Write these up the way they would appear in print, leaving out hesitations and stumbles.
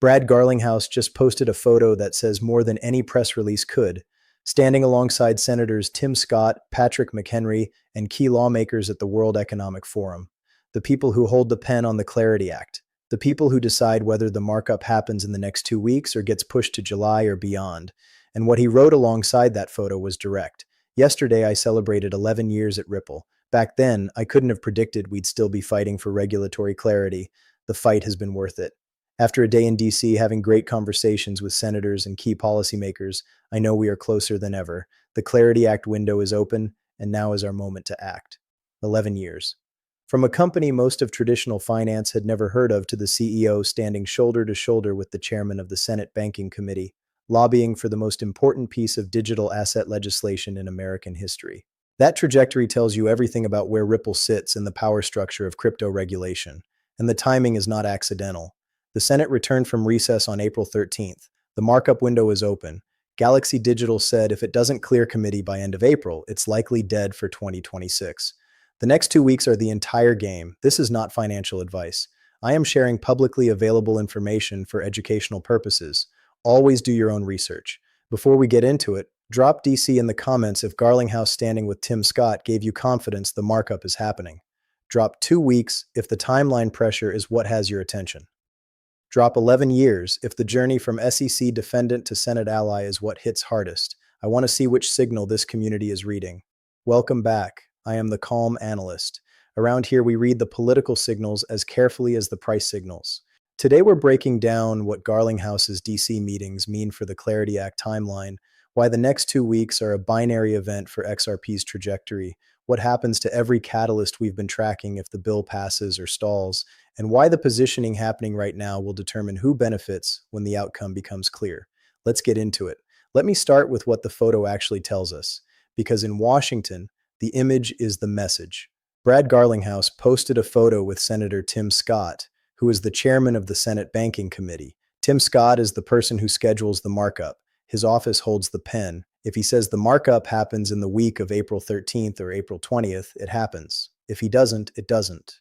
Brad Garlinghouse just posted a photo that says more than any press release could, standing alongside Senators Tim Scott, Patrick McHenry, and key lawmakers at the World Economic Forum. The people who hold the pen on the Clarity Act. The people who decide whether the markup happens in the next 2 weeks or gets pushed to July or beyond. And what he wrote alongside that photo was direct. Yesterday, I celebrated 11 years at Ripple. Back then, I couldn't have predicted we'd still be fighting for regulatory clarity. The fight has been worth it. After a day in DC having great conversations with senators and key policymakers, I know we are closer than ever. The Clarity Act window is open, and now is our moment to act. 11 years. From a company most of traditional finance had never heard of to the CEO standing shoulder to shoulder with the chairman of the Senate Banking Committee, lobbying for the most important piece of digital asset legislation in American history. That trajectory tells you everything about where Ripple sits in the power structure of crypto regulation, and the timing is not accidental. The Senate returned from recess on April 13th. The markup window is open. Galaxy Digital said if it doesn't clear committee by end of April, it's likely dead for 2026. The next 2 weeks are the entire game. This is not financial advice. I am sharing publicly available information for educational purposes. Always do your own research. Before we get into it, drop DC in the comments if Garlinghouse standing with Tim Scott gave you confidence the markup is happening. Drop 2 weeks if the timeline pressure is what has your attention. Drop 11 years if the journey from SEC defendant to Senate ally is what hits hardest. I want to see which signal this community is reading. Welcome back. I am the calm analyst. Around here, we read the political signals as carefully as the price signals. Today, we're breaking down what Garlinghouse's DC meetings mean for the Clarity Act timeline, why the next 2 weeks are a binary event for XRP's trajectory, what happens to every catalyst we've been tracking if the bill passes or stalls, and why the positioning happening right now will determine who benefits when the outcome becomes clear. Let's get into it. Let me start with what the photo actually tells us, because in Washington, the image is the message. Brad Garlinghouse posted a photo with Senator Tim Scott, who is the chairman of the Senate Banking Committee. Tim Scott is the person who schedules the markup. His office holds the pen. If he says the markup happens in the week of April 13th or April 20th, it happens. If he doesn't, it doesn't.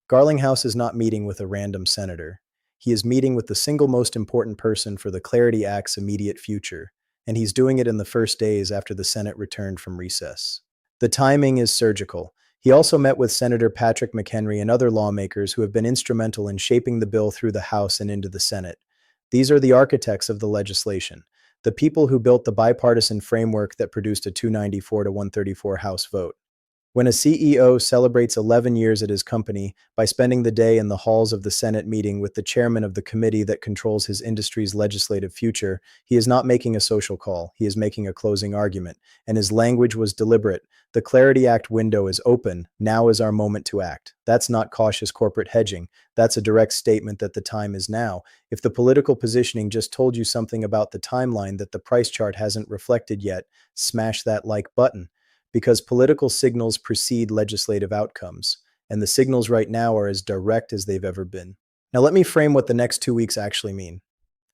Garlinghouse is not meeting with a random senator. He is meeting with the single most important person for the Clarity Act's immediate future, and he's doing it in the first days after the Senate returned from recess. The timing is surgical. He also met with Senator Patrick McHenry and other lawmakers who have been instrumental in shaping the bill through the House and into the Senate. These are the architects of the legislation, the people who built the bipartisan framework that produced a 294 to 134 House vote. When a CEO celebrates 11 years at his company by spending the day in the halls of the Senate meeting with the chairman of the committee that controls his industry's legislative future, he is not making a social call, he is making a closing argument, and his language was deliberate. The Clarity Act window is open, now is our moment to act. That's not cautious corporate hedging, that's a direct statement that the time is now. If the political positioning just told you something about the timeline that the price chart hasn't reflected yet, smash that like button. Because political signals precede legislative outcomes, and the signals right now are as direct as they've ever been. Now let me frame what the next 2 weeks actually mean.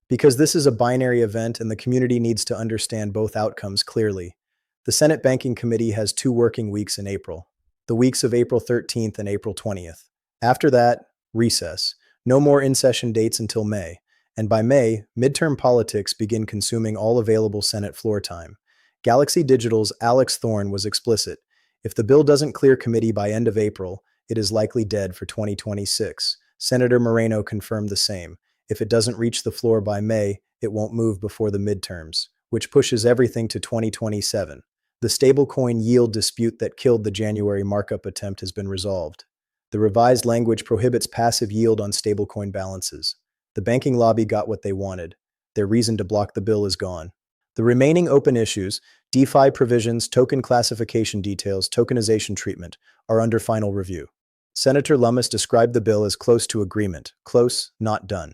Because this is a binary event and the community needs to understand both outcomes clearly. The Senate Banking Committee has 2 working weeks in April, the weeks of April 13th and April 20th. After that, recess. No more in-session dates until May. And by May, midterm politics begin consuming all available Senate floor time. Galaxy Digital's Alex Thorne was explicit. If the bill doesn't clear committee by end of April, it is likely dead for 2026. Senator Moreno confirmed the same. If it doesn't reach the floor by May, it won't move before the midterms, which pushes everything to 2027. The stablecoin yield dispute that killed the January markup attempt has been resolved. The revised language prohibits passive yield on stablecoin balances. The banking lobby got what they wanted. Their reason to block the bill is gone. The remaining open issues, DeFi provisions, token classification details, tokenization treatment, are under final review. Senator Lummis described the bill as close to agreement. Close, not done.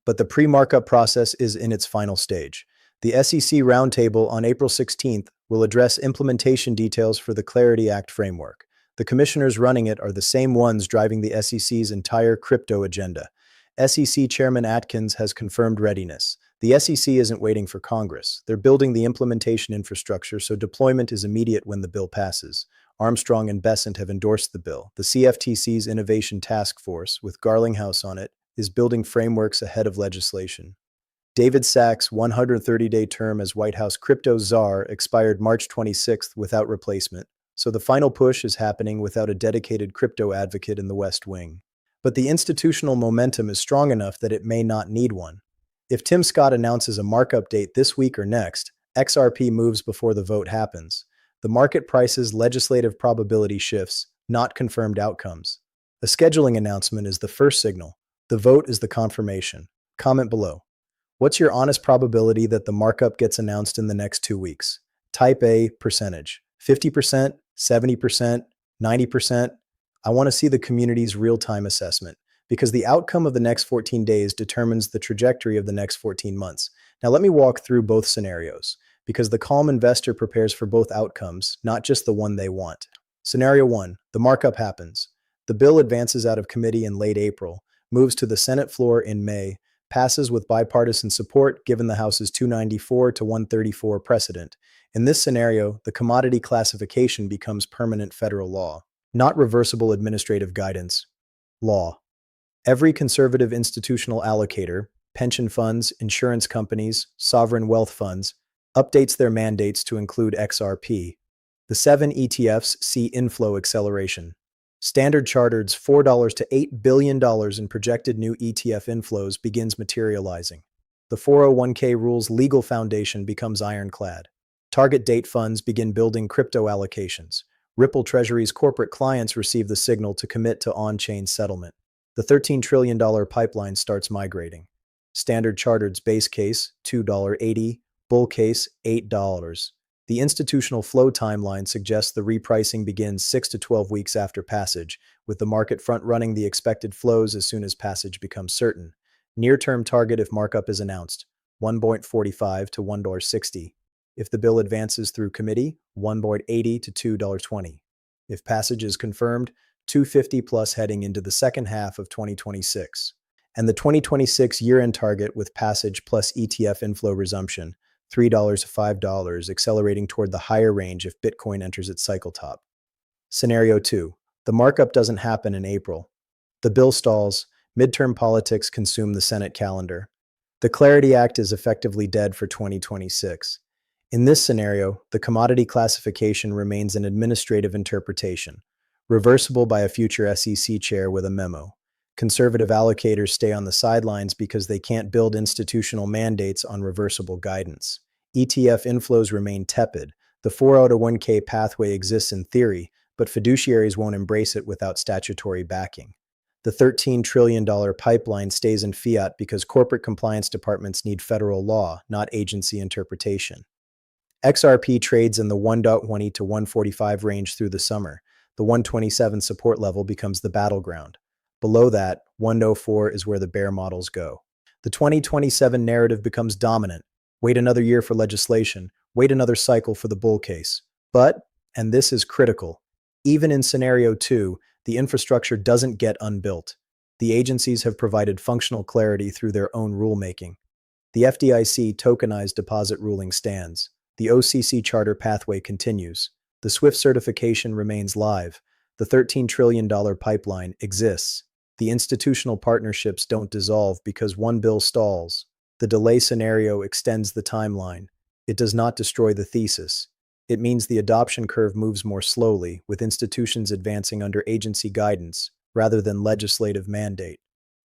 But the pre-markup process is in its final stage. The SEC roundtable on April 16th will address implementation details for the Clarity Act framework. The commissioners running it are the same ones driving the SEC's entire crypto agenda. SEC Chairman Atkins has confirmed readiness. The SEC isn't waiting for Congress. They're building the implementation infrastructure, so deployment is immediate when the bill passes. Armstrong and Besant have endorsed the bill. The CFTC's Innovation Task Force, with Garlinghouse on it, is building frameworks ahead of legislation. David Sachs' 130-day term as White House crypto czar expired March 26th without replacement, so the final push is happening without a dedicated crypto advocate in the West Wing. But the institutional momentum is strong enough that it may not need one. If Tim Scott announces a markup date this week or next, XRP moves before the vote happens. The market prices legislative probability shifts, not confirmed outcomes. A scheduling announcement is the first signal. The vote is the confirmation. Comment below. What's your honest probability that the markup gets announced in the next 2 weeks? Type A percentage. 50%, 70%, 90%? I want to see the community's real-time assessment, because the outcome of the next 14 days determines the trajectory of the next 14 months. Now let me walk through both scenarios, because the calm investor prepares for both outcomes, not just the one they want. Scenario 1, the markup happens. The bill advances out of committee in late April, moves to the Senate floor in May, passes with bipartisan support given the House's 294 to 134 precedent. In this scenario, the commodity classification becomes permanent federal law, not reversible administrative guidance. Law. Every conservative institutional allocator, pension funds, insurance companies, sovereign wealth funds, updates their mandates to include XRP. The 7 ETFs see inflow acceleration. Standard Chartered's $4 to $8 billion in projected new ETF inflows begins materializing. The 401k rule's legal foundation becomes ironclad. Target date funds begin building crypto allocations. Ripple Treasury's corporate clients receive the signal to commit to on-chain settlement. The $13 trillion pipeline starts migrating. Standard Chartered's base case, $2.80, bull case, $8. The institutional flow timeline suggests the repricing begins 6 to 12 weeks after passage, with the market front-running the expected flows as soon as passage becomes certain. Near-term target if markup is announced, $1.45 to $1.60. If the bill advances through committee, $1.80 to $2.20. If passage is confirmed, $2.50 plus heading into the second half of 2026. And the 2026 year-end target with passage plus ETF inflow resumption, $3 to $5, accelerating toward the higher range if Bitcoin enters its cycle top. Scenario 2. The markup doesn't happen in April. The bill stalls. Midterm politics consume the Senate calendar. The Clarity Act is effectively dead for 2026. In this scenario, the commodity classification remains an administrative interpretation, reversible by a future SEC chair with a memo. Conservative allocators stay on the sidelines because they can't build institutional mandates on reversible guidance. ETF inflows remain tepid. The 401k pathway exists in theory, but fiduciaries won't embrace it without statutory backing. The $13 trillion pipeline stays in fiat because corporate compliance departments need federal law, not agency interpretation. XRP trades in the 1.20 to 145 range through the summer. The 127 support level becomes the battleground. Below that, 104 is where the bear models go. The 2027 narrative becomes dominant. Wait another year for legislation. Wait another cycle for the bull case. But, and this is critical, even in scenario 2, the infrastructure doesn't get unbuilt. The agencies have provided functional clarity through their own rulemaking. The FDIC tokenized deposit ruling stands. The OCC charter pathway continues. The SWIFT certification remains live. The $13 trillion pipeline exists. The institutional partnerships don't dissolve because one bill stalls. The delay scenario extends the timeline. It does not destroy the thesis. It means the adoption curve moves more slowly, with institutions advancing under agency guidance rather than legislative mandate.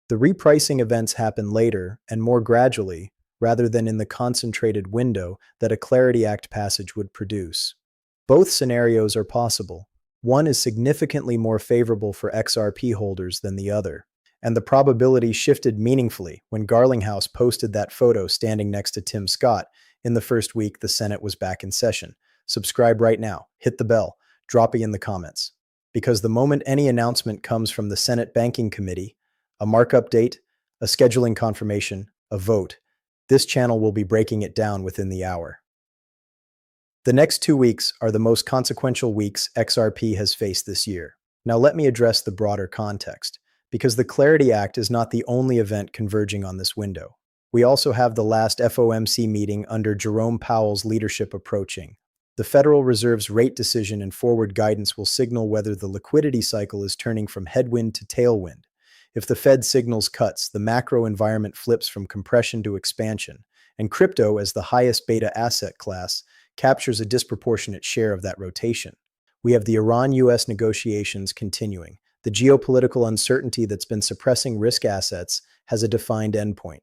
The repricing events happen later and more gradually, rather than in the concentrated window that a Clarity Act passage would produce. Both scenarios are possible. One is significantly more favorable for XRP holders than the other, and the probability shifted meaningfully when Garlinghouse posted that photo standing next to Tim Scott in the first week the Senate was back in session. Subscribe right now, hit the bell, drop it in the comments. Because the moment any announcement comes from the Senate Banking Committee, a markup date, a scheduling confirmation, a vote, this channel will be breaking it down within the hour. The next 2 weeks are the most consequential weeks XRP has faced this year. Now let me address the broader context, because the Clarity Act is not the only event converging on this window. We also have the last FOMC meeting under Jerome Powell's leadership approaching. The Federal Reserve's rate decision and forward guidance will signal whether the liquidity cycle is turning from headwind to tailwind. If the Fed signals cuts, the macro environment flips from compression to expansion, and crypto, as the highest beta asset class, captures a disproportionate share of that rotation. We have the Iran-US negotiations continuing. The geopolitical uncertainty that's been suppressing risk assets has a defined endpoint.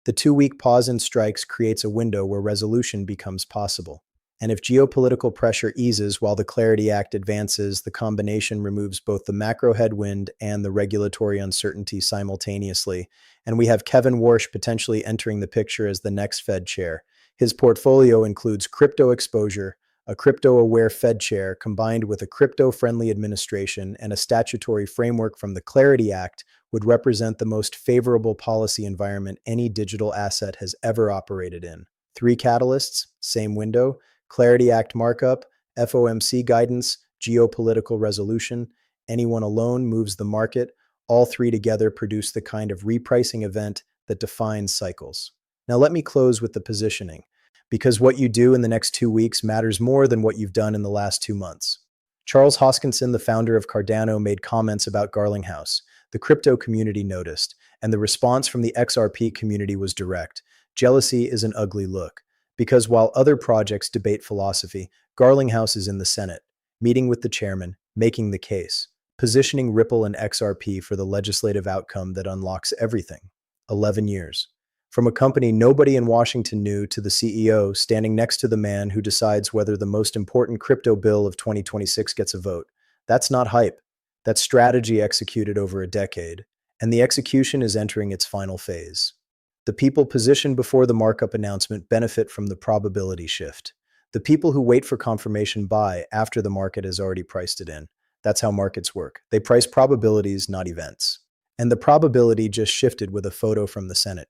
The 2-week pause in strikes creates a window where resolution becomes possible. And if geopolitical pressure eases while the Clarity Act advances, the combination removes both the macro headwind and the regulatory uncertainty simultaneously. And we have Kevin Warsh potentially entering the picture as the next Fed chair. His portfolio includes crypto exposure, a crypto-aware Fed chair combined with a crypto-friendly administration and a statutory framework from the Clarity Act would represent the most favorable policy environment any digital asset has ever operated in. 3 catalysts, same window: Clarity Act markup, FOMC guidance, geopolitical resolution. Anyone alone moves the market. All 3 together produce the kind of repricing event that defines cycles. Now let me close with the positioning, because what you do in the next 2 weeks matters more than what you've done in the last 2 months. Charles Hoskinson, the founder of Cardano, made comments about Garlinghouse. The crypto community noticed, and the response from the XRP community was direct. Jealousy is an ugly look, because while other projects debate philosophy, Garlinghouse is in the Senate, meeting with the chairman, making the case, positioning Ripple and XRP for the legislative outcome that unlocks everything. 11 years. From a company nobody in Washington knew to the CEO standing next to the man who decides whether the most important crypto bill of 2026 gets a vote. That's not hype. That's strategy executed over a decade, and the execution is entering its final phase. The people positioned before the markup announcement benefit from the probability shift. The people who wait for confirmation buy after the market has already priced it in. That's how markets work. They price probabilities, not events. And the probability just shifted with a photo from the Senate.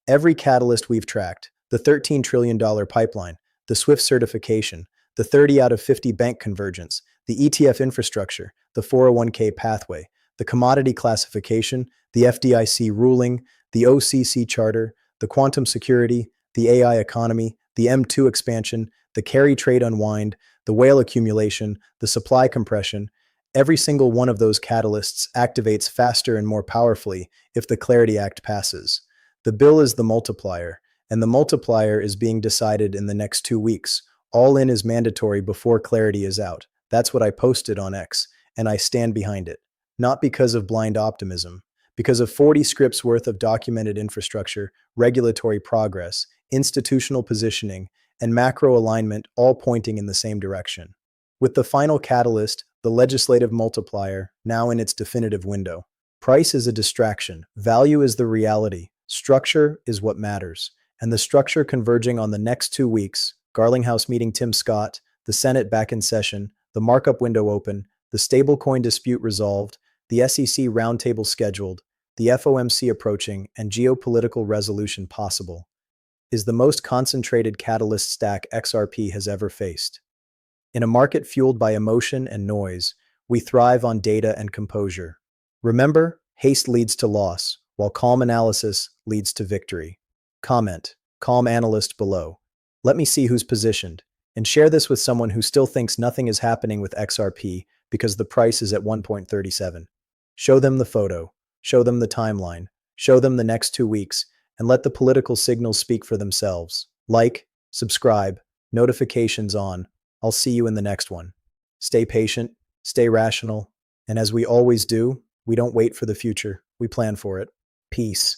Every catalyst we've tracked, the $13 trillion pipeline, the SWIFT certification, the 30 out of 50 bank convergence, the ETF infrastructure, the 401k pathway, the commodity classification, the FDIC ruling, the OCC charter, the quantum security, the AI economy, the M2 expansion, the carry trade unwind, the whale accumulation, the supply compression. Every single one of those catalysts activates faster and more powerfully if the Clarity Act passes. The bill is the multiplier, and the multiplier is being decided in the next 2 weeks. All in is mandatory before clarity is out. That's what I posted on X, and I stand behind it. Not because of blind optimism, because of 40 scripts worth of documented infrastructure, regulatory progress, institutional positioning, and macro alignment all pointing in the same direction. With the final catalyst, the legislative multiplier, now in its definitive window. Price is a distraction. Value is the reality. Structure is what matters. And the structure converging on the next 2 weeks, Garlinghouse meeting Tim Scott, the Senate back in session, the markup window open, the stablecoin dispute resolved, the SEC roundtable scheduled, the FOMC approaching, and geopolitical resolution possible, is the most concentrated catalyst stack XRP has ever faced. In a market fueled by emotion and noise, we thrive on data and composure. Remember, haste leads to loss, while calm analysis leads to victory. Comment, calm analyst below. Let me see who's positioned, and share this with someone who still thinks nothing is happening with XRP because the price is at 1.37. Show them the photo, show them the timeline, show them the next 2 weeks, and let the political signals speak for themselves. Like, subscribe, notifications on. I'll see you in the next one. Stay patient, stay rational, and as we always do, we don't wait for the future, we plan for it. Peace.